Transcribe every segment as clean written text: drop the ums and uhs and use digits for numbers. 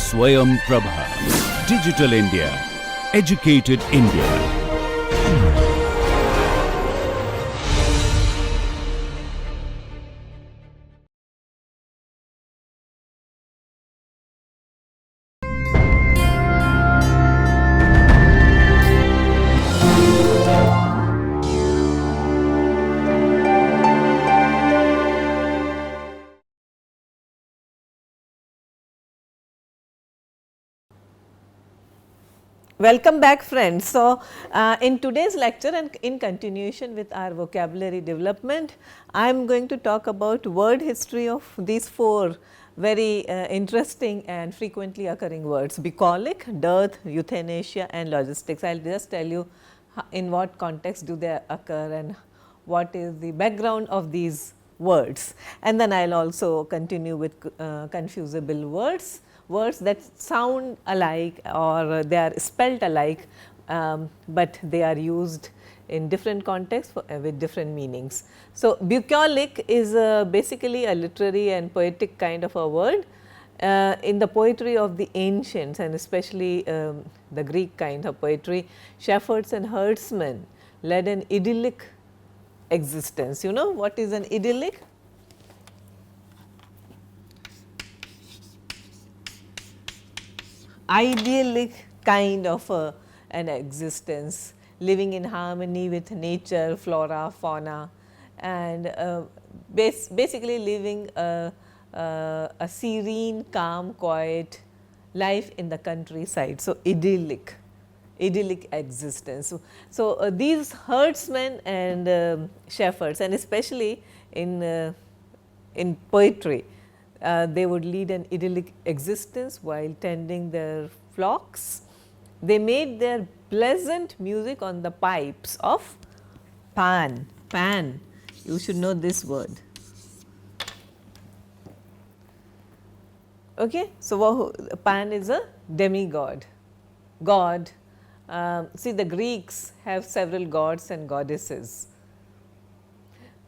Swayam Prabha. Digital India. Educated India. Welcome back friends. So, in today's lecture and in continuation with our vocabulary development, I am going to talk about word history of these four very interesting and frequently occurring words: bucolic, dearth, euthanasia and logistics. I will just tell you in what context do they occur and what is the background of these words, and then I will also continue with confusable words, words that sound alike or they are spelt alike, but they are used in different contexts with different meanings. So, bucolic is basically a literary and poetic kind of a word. In the poetry of the ancients and especially the Greek kind of poetry, shepherds and herdsmen led an idyllic existence. You know what is an idyllic? Idyllic kind of an existence, living in harmony with nature, flora, fauna, and basically living a serene, calm, quiet life in the countryside. So, idyllic existence. So, these herdsmen and shepherds, and especially in poetry, they would lead an idyllic existence while tending their flocks. They made their pleasant music on the pipes of Pan. Pan, you should know this word. Okay. So, Pan is a demigod, god. See, the Greeks have several gods and goddesses.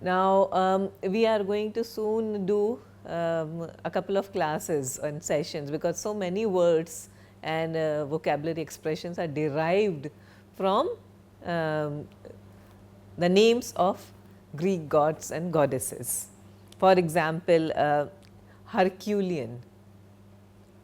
Now, we are going to soon do a couple of classes and sessions, because so many words and vocabulary expressions are derived from the names of Greek gods and goddesses. For example, Herculean,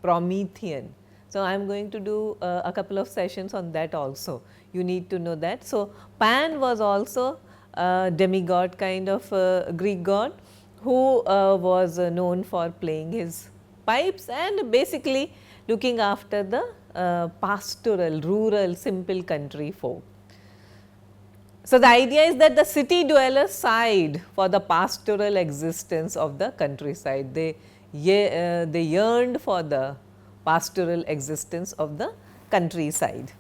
Promethean. So, I am going to do a couple of sessions on that also. You need to know that. So, Pan was also a demigod kind of Greek god, who was known for playing his pipes and basically looking after the pastoral, rural, simple country folk. So, the idea is that the city dwellers sighed for the pastoral existence of the countryside. They yearned for the pastoral existence of the countryside.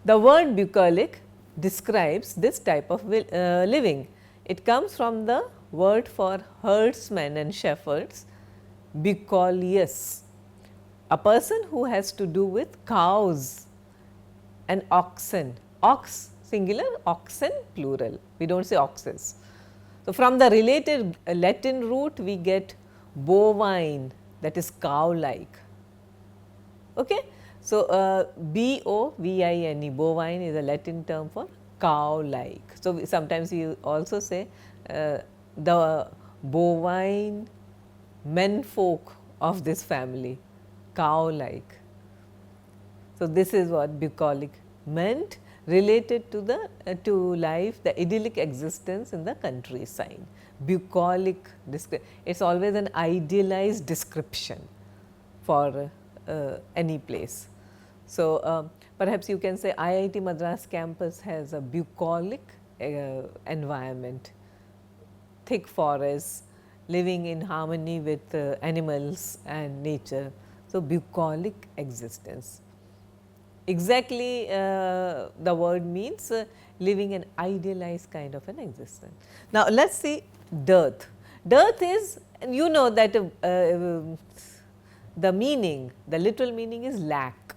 The word bucolic describes this type of living. It comes from the word for herdsmen and shepherds, bucolius, a person who has to do with cows and oxen. Ox singular, oxen plural, we do not say oxes. So, from the related Latin root we get bovine, that is cow like. Okay. So, B-O-V-I-N-E, bovine is a Latin term for cow like. So, sometimes you also say the bovine menfolk of this family, cow like. So, this is what bucolic meant, related to the to life, the idyllic existence in the countryside. Bucolic, it is always an idealized description for any place. So, perhaps you can say IIT Madras campus has a bucolic environment, thick forests, living in harmony with animals and nature. So, bucolic existence. Exactly the word means living an idealized kind of an existence. Now, let us see dearth. Dearth is, you know that the meaning, the literal meaning is lack,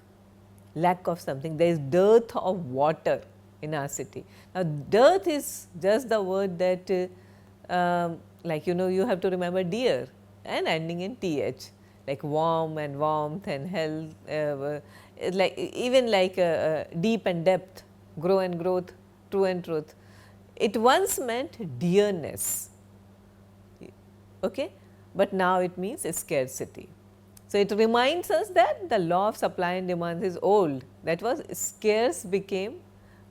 lack of something. There is dearth of water in our city. Now, dearth is just the word that like you know, you have to remember deer and ending in th. like warm and warmth and health, like even like deep and depth, grow and growth, true and truth. It once meant dearness, okay, but now it means scarcity. So, it reminds us that the law of supply and demand is old, that was scarce became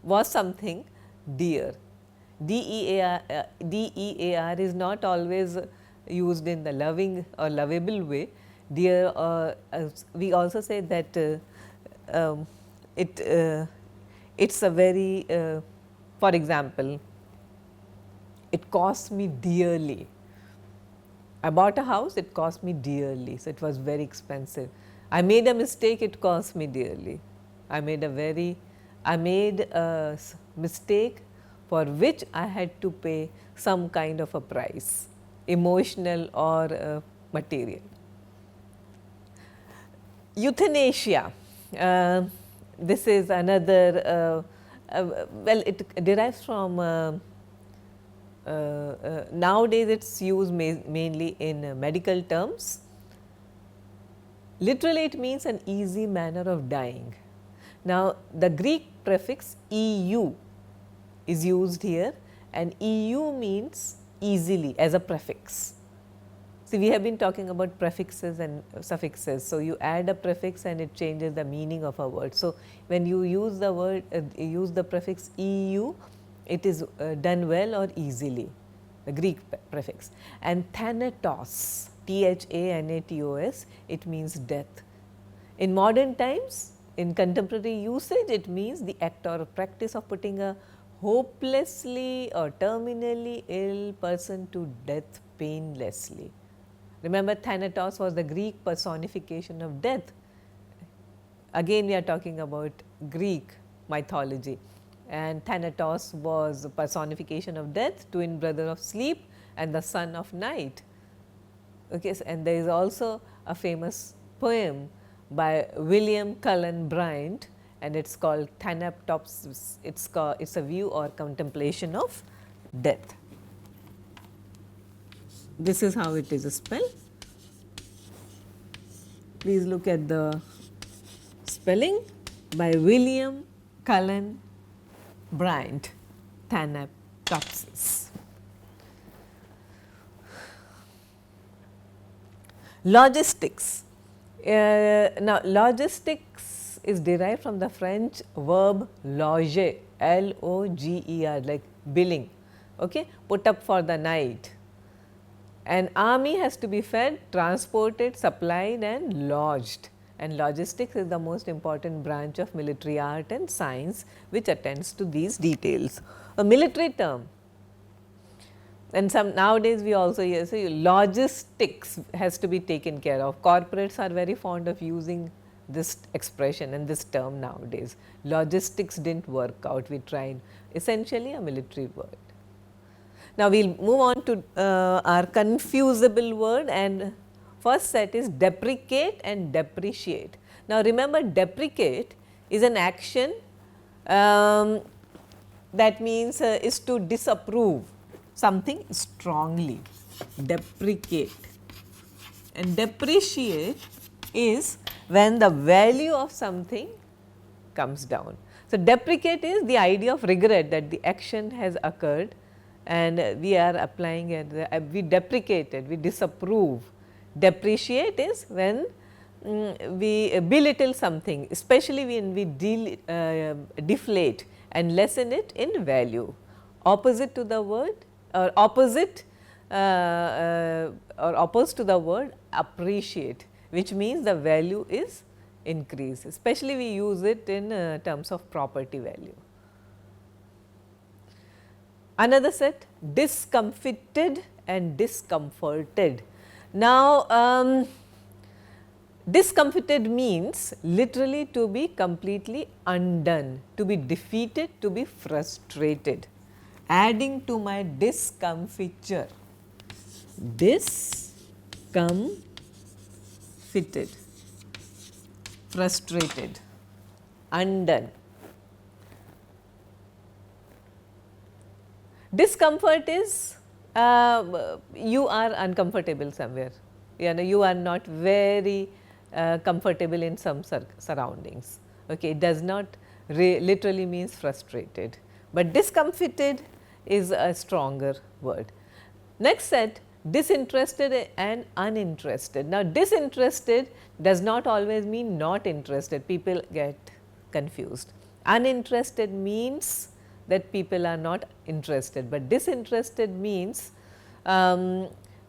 was something dear. DEAR is not always used in the loving or lovable way. Dear, we also say that it it's a very for example, it costs me dearly. I bought a house, it cost me dearly, so it was very expensive. I made a mistake, it cost me dearly. I made a mistake for which I had to pay some kind of a price, emotional or material. Euthanasia, this is another, well, it derives from nowadays it is used mainly in medical terms. Literally it means an easy manner of dying. Now, the Greek prefix EU is used here, and EU means easily as a prefix. See, we have been talking about prefixes and suffixes. So, you add a prefix and it changes the meaning of a word. So, when you use the word use the prefix EU, it is done well or easily, the Greek prefix. And thanatos, THANATOS, it means death. In modern times, in contemporary usage, it means the act or practice of putting a hopelessly or terminally ill person to death painlessly. Remember, thanatos was the Greek personification of death. Again, we are talking about Greek mythology. And Thanatos was a personification of death, twin brother of sleep and the son of night. Okay, and there is also a famous poem by William Cullen Bryant, and it is called Thanatopsis. It's a view or contemplation of death. This is how it is spelled. Please look at the spelling by William Cullen Bryant, Thanatopsis. Logistics. Now, logistics is derived from the French verb loger, L-O-G-E-R, like billing, okay, put up for the night. An army has to be fed, transported, supplied and lodged, and logistics is the most important branch of military art and science which attends to these details. A military term, and some nowadays we also hear, so logistics has to be taken care of. Corporates are very fond of using this expression and this term nowadays. Logistics didn't work out, we tried, essentially a military word. Now, we will move on to our confusable word, and first set is deprecate and depreciate. Now, remember, deprecate is an action that means is to disapprove something strongly, deprecate, and depreciate is when the value of something comes down. So, deprecate is the idea of regret that the action has occurred and we are applying it, we deprecate it, we disapprove. Depreciate is when we belittle something, especially when we deflate and lessen it in value. Opposite to the word or opposite or opposed to the word appreciate, which means the value is increased, especially we use it in terms of property value. Another set, discomfited and discomforted. Now, discomfited means literally to be completely undone, to be defeated, to be frustrated. Adding to my discomfiture, discomfited, frustrated, undone. Discomfort is you are uncomfortable somewhere, you are not very comfortable in some surroundings. Okay, it does not literally means frustrated, but discomfited is a stronger word. Next set, disinterested and uninterested. Now, disinterested does not always mean not interested, people get confused. Uninterested means that people are not interested, but disinterested means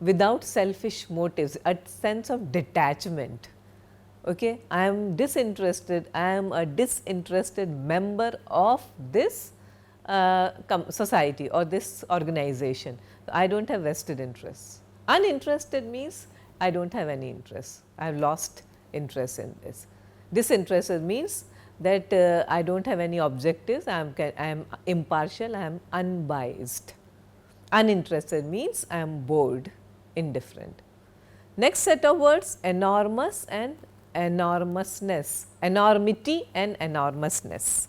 without selfish motives, a sense of detachment. Okay, I am disinterested, I am a disinterested member of this society or this organization. I do not have vested interests. Uninterested means I do not have any interest, I have lost interest in this. Disinterested means that I do not have any objectives, I am impartial, I am unbiased. Uninterested means I am bored, indifferent. Next set of words, enormous and enormousness, enormity and enormousness.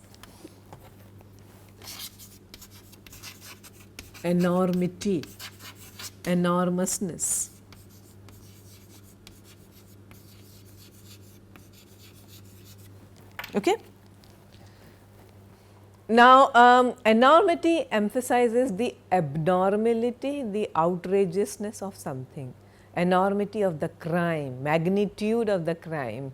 Enormity, enormousness. Okay. Now, enormity emphasizes the abnormality, the outrageousness of something, enormity of the crime, magnitude of the crime.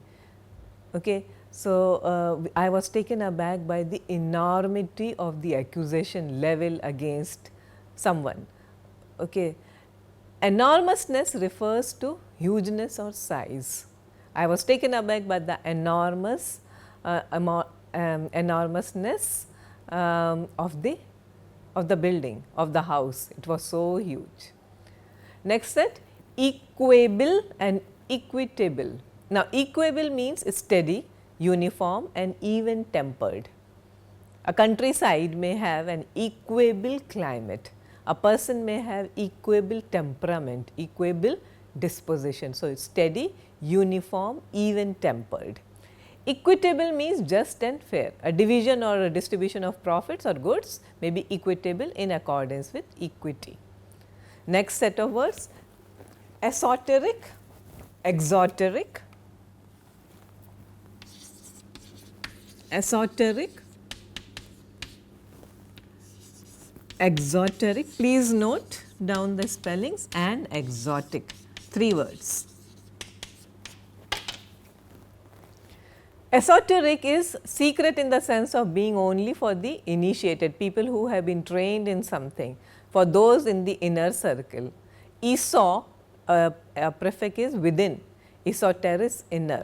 Okay. So, I was taken aback by the enormity of the accusation level against someone. Okay. Enormousness refers to hugeness or size. I was taken aback by the enormousness of the building, of the house. It was so huge. Next set, equable and equitable. Now, equable means steady, uniform and even tempered. A countryside may have an equable climate. A person may have equable temperament, equable disposition. So, it is steady, uniform, even tempered. Equitable means just and fair. A division or a distribution of profits or goods may be equitable in accordance with equity. Next set of words, esoteric, exoteric, esoteric, exoteric. Please note down the spellings, and exotic, 3 words. Esoteric is secret in the sense of being only for the initiated, people who have been trained in something, for those in the inner circle. Eso, a prefix is within, esoteris inner.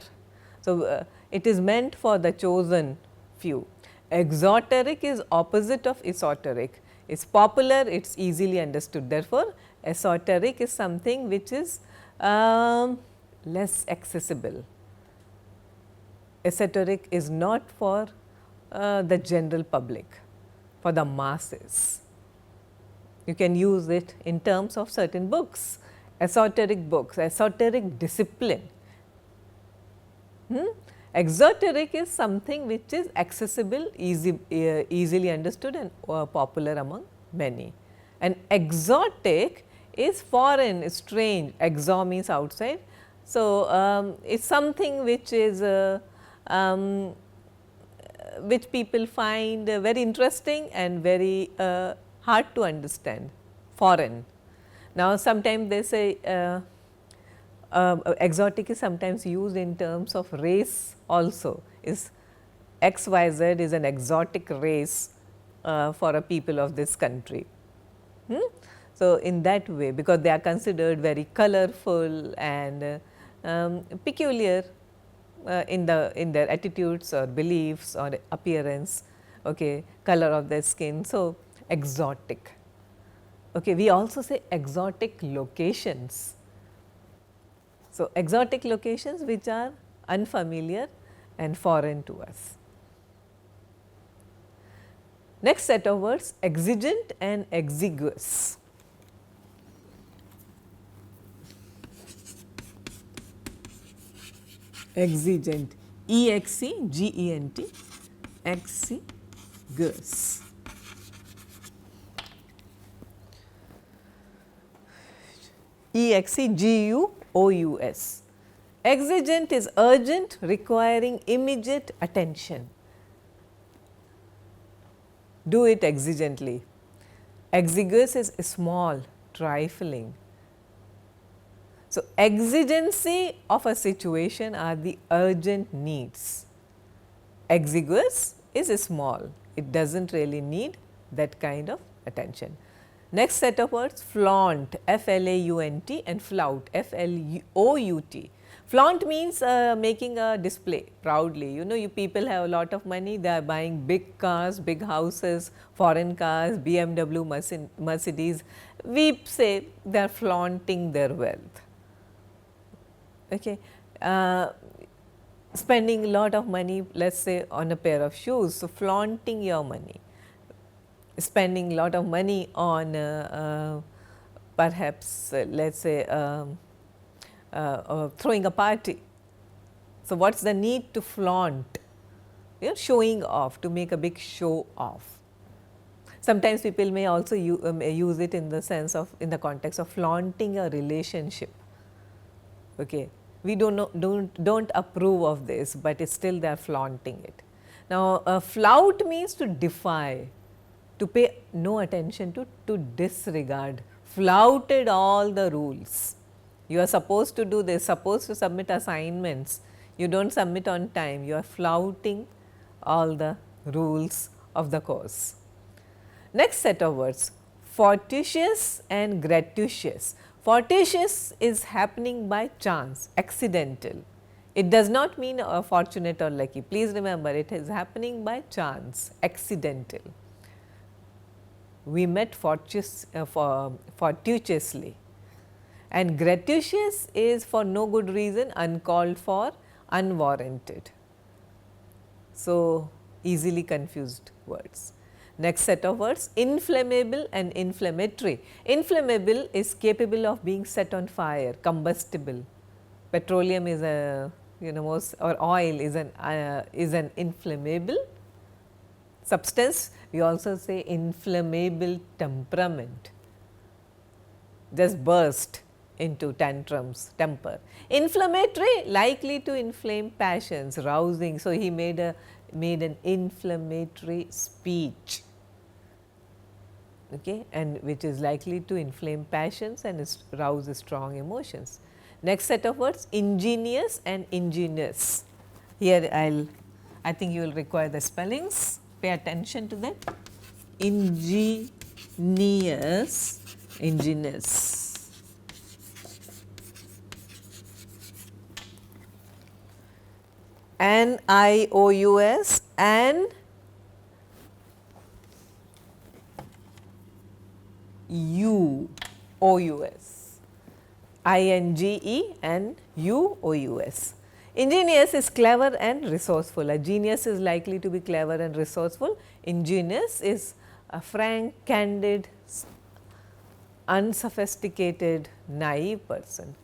So, it is meant for the chosen few. Exoteric is opposite of esoteric, it is popular, it is easily understood. Therefore, esoteric is something which is less accessible. Esoteric is not for the general public, for the masses. You can use it in terms of certain books, esoteric books, esoteric discipline. Exoteric is something which is accessible, easily understood and popular among many. And exotic is foreign, strange, exo means outside. So, it is something which is which people find very interesting and very hard to understand, foreign. Now, sometimes they say exotic is sometimes used in terms of race also, is XYZ is an exotic race for a people of this country. So, in that way, because they are considered very colorful and peculiar in their attitudes or beliefs or appearance, okay, color of their skin. So, exotic. Okay, we also say exotic locations. So, exotic locations which are unfamiliar and foreign to us. Next set of words, exigent and exiguous. Exigent, E-X-E-G-E-N-T, exiguous. E-X-E-G-U OUS. Exigent is urgent, requiring immediate attention. Do it exigently. Exiguous is small, trifling. So, exigency of a situation are the urgent needs. Exiguous is small, it does not really need that kind of attention. Next set of words, flaunt, FLAUNT, and flout, FLOUT. Flaunt means making a display proudly. You know, you people have a lot of money, they are buying big cars, big houses, foreign cars, BMW, Mercedes. We say they are flaunting their wealth. Okay. Spending a lot of money, let us say on a pair of shoes, so flaunting your money. Spending a lot of money on perhaps let us say throwing a party. So, what is the need to flaunt? You know, showing off, to make a big show off. Sometimes people may also use it in the sense of, in the context of flaunting a relationship. Okay. We don't approve of this, but it's still they are flaunting it. Now, flout means to defy, to pay no attention to disregard, flouted all the rules. You are supposed to do this, supposed to submit assignments, you do not submit on time, you are flouting all the rules of the course. Next set of words, fortuitous and gratuitous. Fortuitous is happening by chance, accidental. It does not mean fortunate or lucky. Please remember, it is happening by chance, accidental. We met fortuitously, and gratuitous is for no good reason, uncalled for, unwarranted. So, easily confused words. Next set of words, inflammable and inflammatory. Inflammable is capable of being set on fire, combustible. Petroleum is a, you know, or oil is an inflammable substance. We also say inflammable temperament, just burst into tantrums, temper. Inflammatory, likely to inflame passions, rousing. So, he made an inflammatory speech, okay, and which is likely to inflame passions and rouse strong emotions. Next set of words, ingenious and ingenious. Here I think you will require the spellings, pay attention to that. Ingenious, ingenious. NIOUS and UOUS, INGE and UOUS. Ingenious is clever and resourceful. A genius is likely to be clever and resourceful. Ingenious is a frank, candid, unsophisticated, naive person.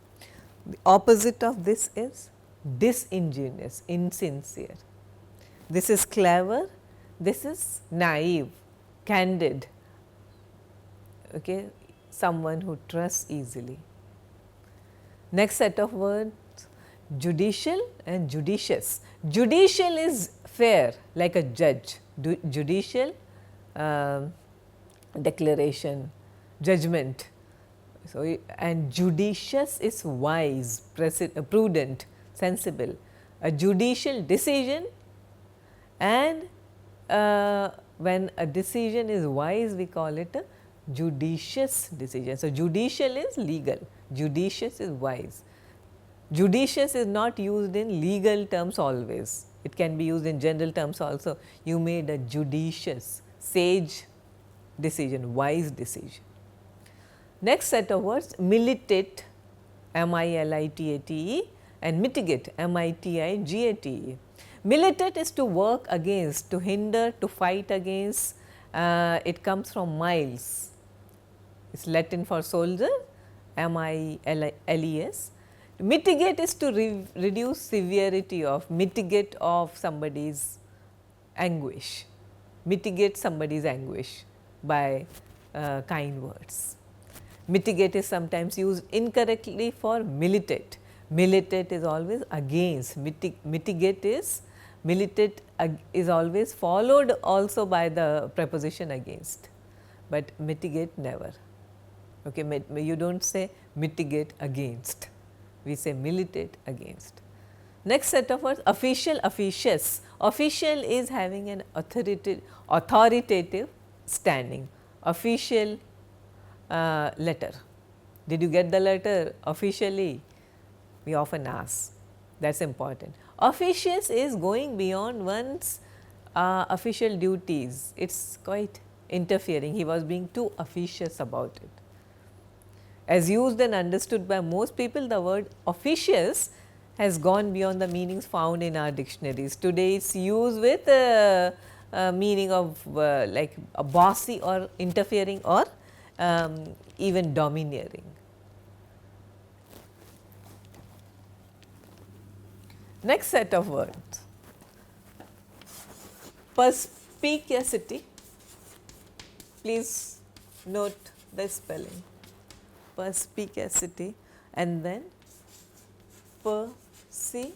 The opposite of this is disingenuous, insincere. This is clever, this is naive, candid, okay, someone who trusts easily. Next set of words, judicial and judicious. Judicial is fair, like a judge. Judicial declaration, judgment. So, and judicious is wise, prudent, sensible. A judicial decision, and when a decision is wise, we call it a judicious decision. So, judicial is legal, judicious is wise. Judicious is not used in legal terms always, it can be used in general terms also. You made a judicious, sage decision, wise decision. Next set of words, militate, MILITATE, and mitigate, MITIGATE. Militate is to work against, to hinder, to fight against. It comes from miles, it is Latin for soldier, MILES. Mitigate is to reduce severity of, mitigate of somebody's anguish, mitigate somebody's anguish by kind words. Mitigate is sometimes used incorrectly for militate. Militate is always against, militate is always followed also by the preposition against, but mitigate never. Okay, you do not say mitigate against, we say militate against. Next set of words, official, officious. Official is having an authoritative standing. Official letter. Did you get the letter officially? We often ask, that is important. Officious is going beyond one's official duties, it is quite interfering, he was being too officious about it. As used and understood by most people, the word officious has gone beyond the meanings found in our dictionaries. Today it is used with meaning of like a bossy or interfering or even domineering. Next set of words, perspicacity. Please note the spelling, perspicacity, and then perspicuity,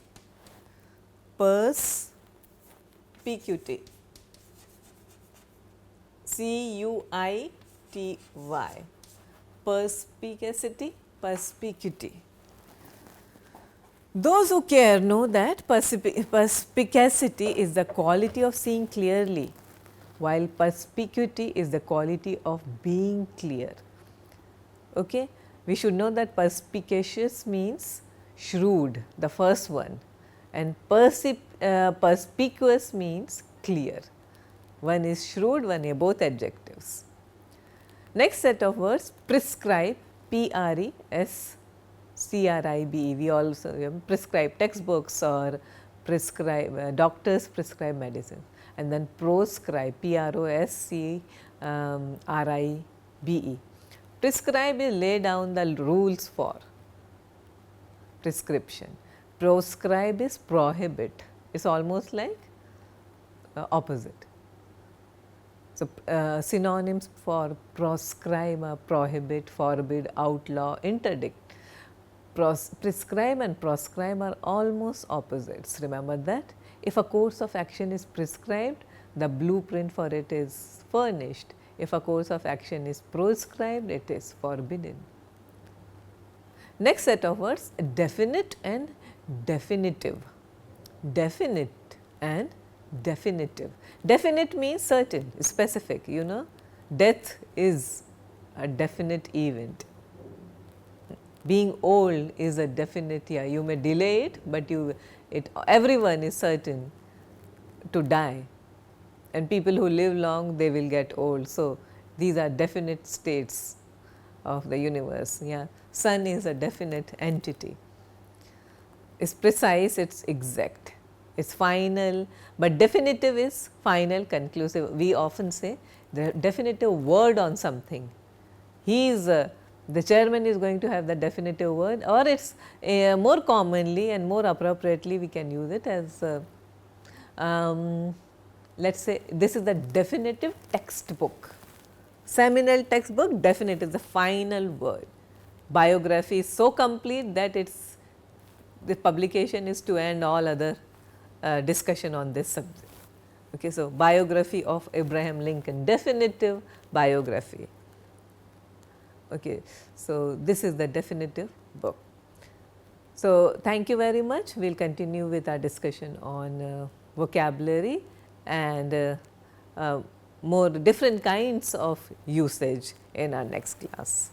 CUITY, perspicacity, perspicuity. Those who care know that perspicacity is the quality of seeing clearly, while perspicuity is the quality of being clear. Okay? We should know that perspicacious means shrewd, the first one, and perspicuous means clear. One is shrewd, one is both adjectives. Next set of words, prescribe, PRESCRIBE. We also prescribe textbooks or prescribe, doctors prescribe medicine, and then proscribe, PROSCRIBE. Prescribe is lay down the rules for prescription. Proscribe is prohibit, it is almost like opposite. So, synonyms for proscribe are prohibit, forbid, outlaw, interdict. Prescribe and proscribe are almost opposites. Remember that. If a course of action is prescribed, the blueprint for it is furnished. If a course of action is proscribed, it is forbidden. Next set of words, definite and definitive. Definite and definitive. Definite means certain, specific, you know. Death is a definite event. Being old is a definite, yeah, you may delay it, but everyone is certain to die, and people who live long, they will get old. So, these are definite states of the universe. Yeah. Sun is a definite entity. It is precise, it is exact, it is final, but definitive is final, conclusive. We often say the definitive word on something. He is the chairman is going to have the definitive word, or it is more commonly and more appropriately we can use it as let us say this is the definitive textbook. Seminal textbook, definite is the final word. Biography is so complete that the publication is to end all other discussion on this subject. Okay, so, biography of Abraham Lincoln, definitive biography. Okay, so, this is the definitive book. So, thank you very much. We will continue with our discussion on vocabulary and more different kinds of usage in our next class.